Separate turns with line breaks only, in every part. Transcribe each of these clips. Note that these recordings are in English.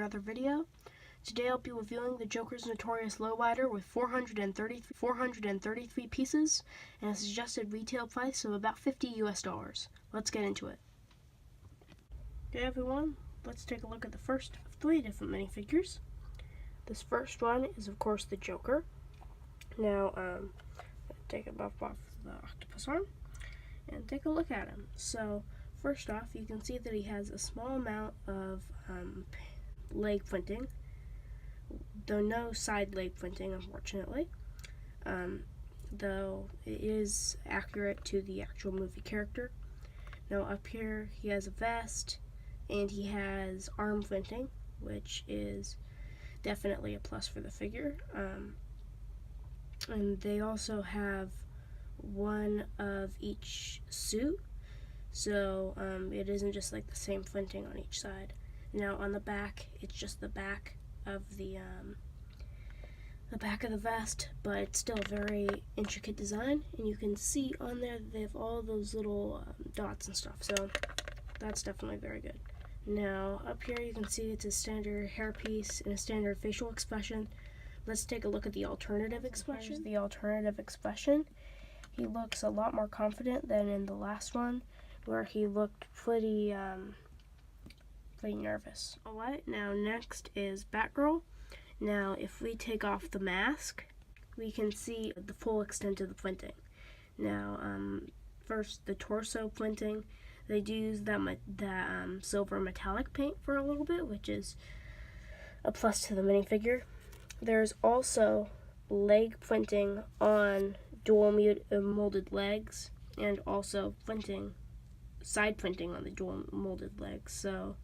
another video. Today I'll be reviewing the Joker's Notorious Lowrider with 433 pieces and a suggested retail price of about $50 US. Let's get into it. Okay everyone, let's take a look at the first of 3 different minifigures. This first one is of course the Joker. Now, take him off the octopus arm and take a look at him. So first off, you can see that he has a small amount of leg printing, though no side leg printing, unfortunately, though it is accurate to the actual movie character. Now up here he has a vest and he has arm printing, which is definitely a plus for the figure. And they also have one of each suit, so it isn't just like the same printing on each side. Now on the back, it's just the back of the vest, but it's still a very intricate design, and you can see on there that they have all those little dots and stuff, so that's definitely very good. Now up here you can see it's a standard hairpiece and a standard facial expression. Let's take a look at the alternative expression. Here's the alternative expression. He looks a lot more confident than in the last one, where he looked pretty nervous. Alright, now next is Batgirl. Now if we take off the mask, we can see the full extent of the printing. Now first, the torso printing, they do use that silver metallic paint for a little bit, which is a plus to the minifigure. There's also leg printing on dual molded legs, and also side printing on the dual molded legs. So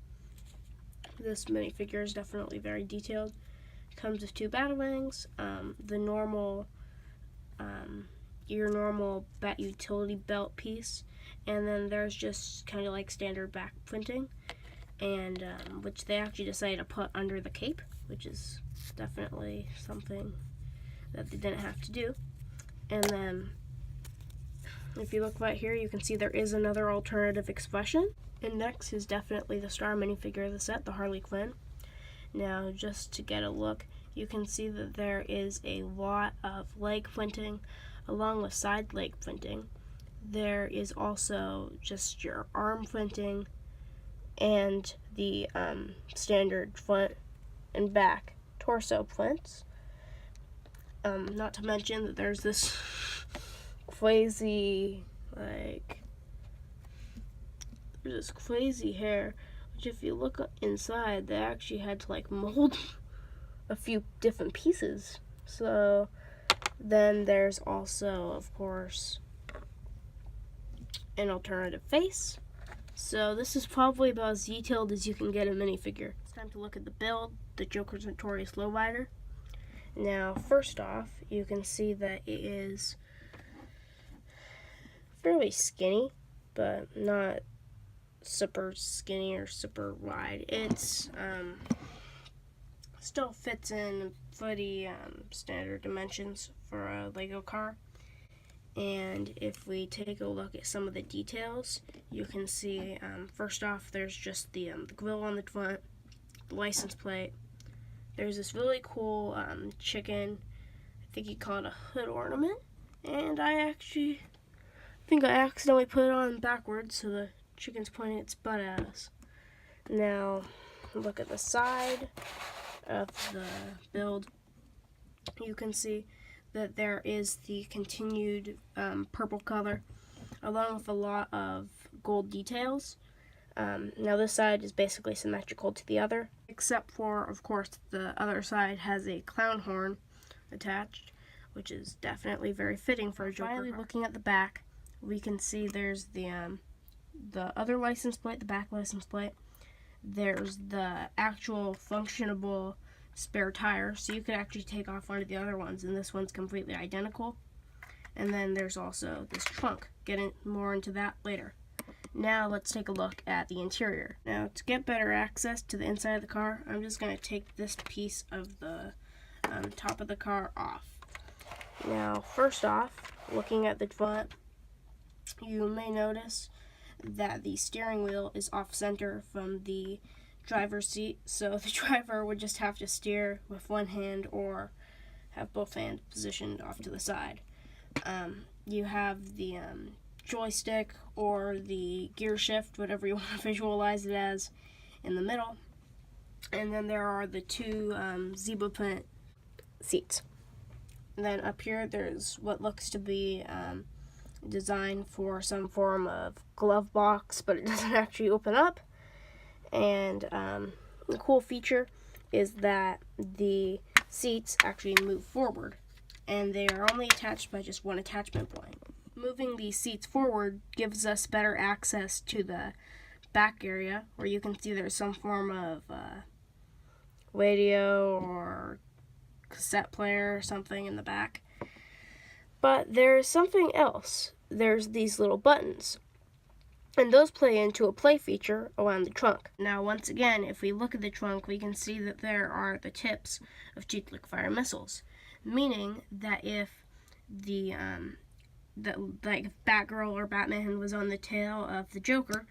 this minifigure is definitely very detailed. It comes with 2 batarangs, the normal, your normal bat utility belt piece, and then there's just kind of like standard back printing, and which they actually decided to put under the cape, which is definitely something that they didn't have to do. And then if you look right here, you can see there is another alternative expression. And next is definitely the star minifigure of the set, the Harley Quinn. Now just to get a look, you can see that there is a lot of leg printing along with side leg printing. There is also just your arm printing and the standard front and back torso prints. Not to mention that there's this crazy, there's this crazy hair, which if you look inside, they actually had to mold a few different pieces. So then there's also, of course, an alternative face. So this is probably about as detailed as you can get a minifigure. It's time to look at the build, the Joker's Notorious Lowrider. Now, first off, you can see that it is fairly skinny, but not super skinny or super wide. It's still fits in pretty standard dimensions for a Lego car. And if we take a look at some of the details, you can see first off, there's just the grill on the front, the license plate. There's this really cool chicken, I think he called it a hood ornament, and I think I accidentally put it on backwards, so the chicken's pointing its butt at us. Now, look at the side of the build. You can see that there is the continued purple color, along with a lot of gold details. Now this side is basically symmetrical to the other, except for, of course, the other side has a clown horn attached, which is definitely very fitting for a Joker car. Finally, looking at the back, we can see there's the other license plate, the back license plate. There's the actual functionable spare tire, so you could actually take off one of the other ones, and this one's completely identical. And then there's also this trunk. Getting more into that later. Now let's take a look at the interior. Now to get better access to the inside of the car, I'm just going to take this piece of the top of the car off. Now first off, looking at the front, you may notice that the steering wheel is off center from the driver's seat, so the driver would just have to steer with one hand or have both hands positioned off to the side. You have the joystick or the gear shift, whatever you want to visualize it as, in the middle. And then there are the two zebra print seats. And then up here there's what looks to be designed for some form of glove box, but it doesn't actually open up. And the cool feature is that the seats actually move forward, and they are only attached by just one attachment point. Moving these seats forward gives us better access to the back area, where you can see there's some form of radio or cassette player or something in the back. But there's something else. There's these little buttons, and those play into a play feature around the trunk. Now, once again, if we look at the trunk, we can see that there are the tips of cheap liquid-fire missiles, meaning that if like if Batgirl or Batman was on the tail of the Joker,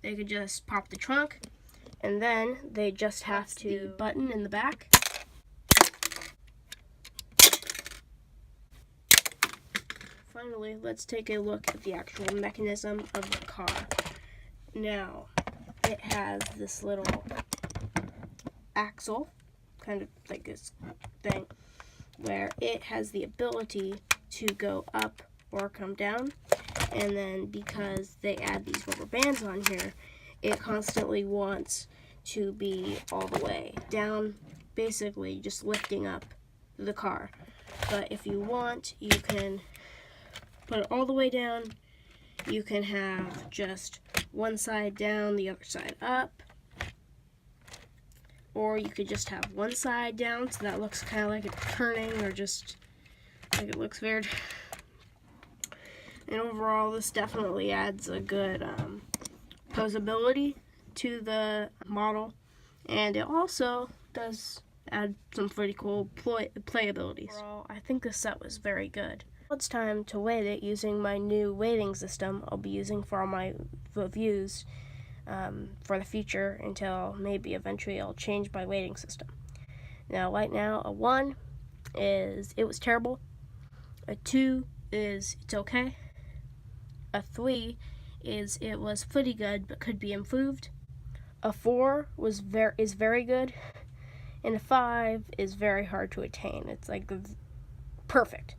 they could just pop the trunk, and then they just have to button in the back. Finally, let's take a look at the actual mechanism of the car. Now, it has this little axle, kind of like this thing, where it has the ability to go up or come down. And then because they add these rubber bands on here, it constantly wants to be all the way down, basically just lifting up the car. But if you want, you can put it all the way down. You can have just one side down, the other side up. Or you could just have one side down, so that looks kind of like it's turning, or just like it looks weird. And overall, this definitely adds a good posability to the model. And it also does add some pretty cool playabilities. Overall, I think this set was very good. It's time to weight it using my new weighting system I'll be using for all my reviews for the future, until maybe eventually I'll change my weighting system. Now, right now, a 1 is it was terrible. A 2 is it's okay. A 3 is it was pretty good but could be improved. A 4 is very good. And a 5 is very hard to attain. It's like perfect.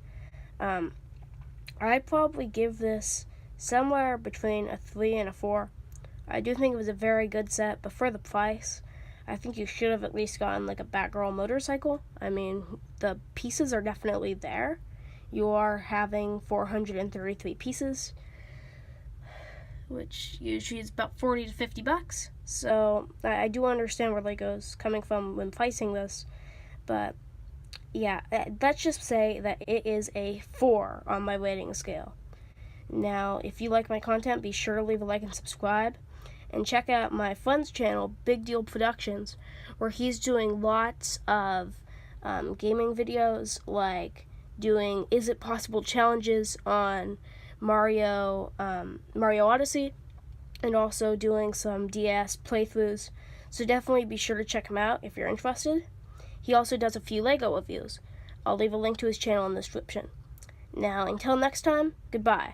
I'd probably give this somewhere between a 3 and a 4. I do think it was a very good set, but for the price, I think you should have at least gotten like a Batgirl motorcycle. I mean, the pieces are definitely there. You are having 433 pieces, which usually is about 40 to 50 bucks. So I do understand where Lego's coming from when pricing this, but yeah, let's just say that it is a 4 on my rating scale. Now, if you like my content, be sure to leave a like and subscribe. And check out my friend's channel, BIGDEAL Productions, where he's doing lots of gaming videos, like doing Is It Possible challenges on Mario Odyssey, and also doing some DS playthroughs. So definitely be sure to check him out if you're interested. He also does a few Lego reviews. I'll leave a link to his channel in the description. Now, until next time, goodbye.